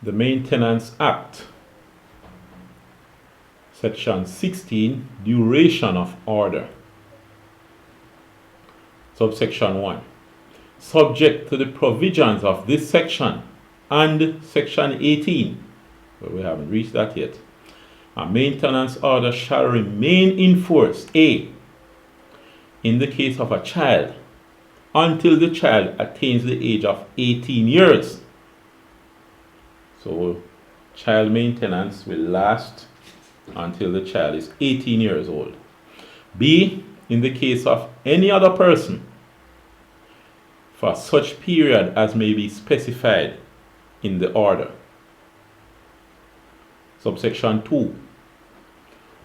the Maintenance Act, Section 16, duration of order. Subsection 1. Subject to the provisions of this section and Section 18, but we haven't reached that yet, a maintenance order shall remain in force, A, in the case of a child, until the child attains the age of 18 years. So, child maintenance will last until the child is 18 years old. B, in the case of any other person, for such period as may be specified in the order. Subsection 2.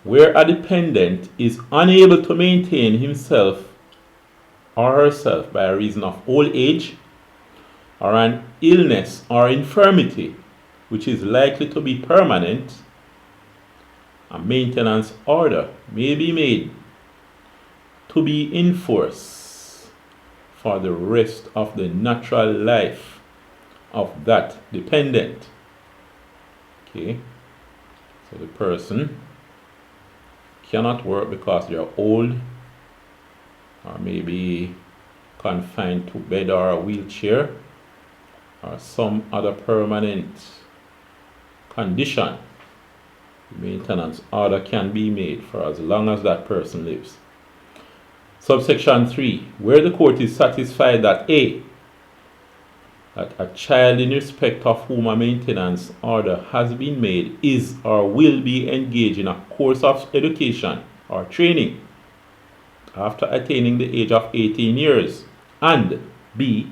Where a dependent is unable to maintain himself or herself by reason of old age or an illness or infirmity which is likely to be permanent, a maintenance order may be made to be in force for the rest of the natural life of that dependent. Okay, so the person cannot work because they are old or maybe confined to bed or a wheelchair or some other permanent condition. The maintenance order can be made for as long as that person lives. Subsection 3. Where the court is satisfied that A, that a child in respect of whom a maintenance order has been made is or will be engaged in a course of education or training after attaining the age of 18 years, and B,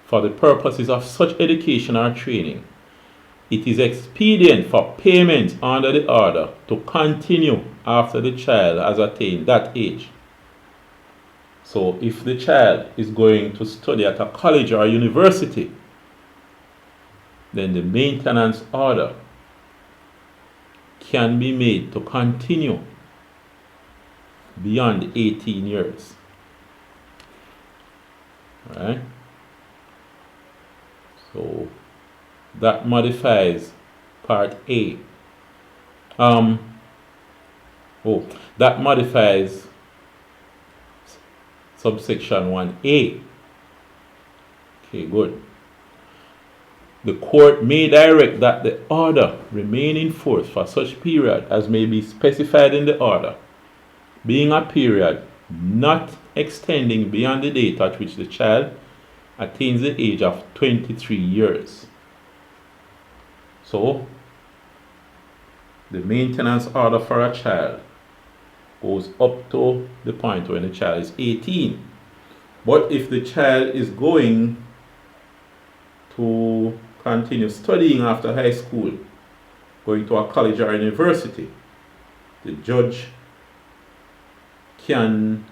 for the purposes of such education or training, it is expedient for payment under the order to continue after the child has attained that age. So if the child is going to study at a college or a university, then the maintenance order can be made to continue beyond 18 years. Alright? So that modifies part A. That modifies subsection 1A. Okay, good. The court may direct that the order remain in force for such period as may be specified in the order, being a period not extending beyond the date at which the child attains the age of 23 years. So, the maintenance order for a child goes up to the point when the child is 18. But if the child is going to continue studying after high school, going to a college or university, the judge can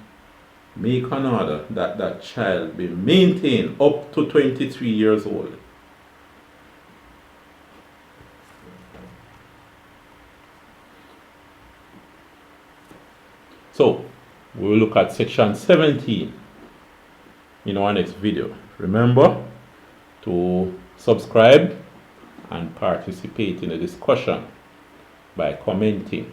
make an order that that child be maintained up to 23 years old. So, we will look at section 17 in our next video. Remember to subscribe and participate in the discussion by commenting.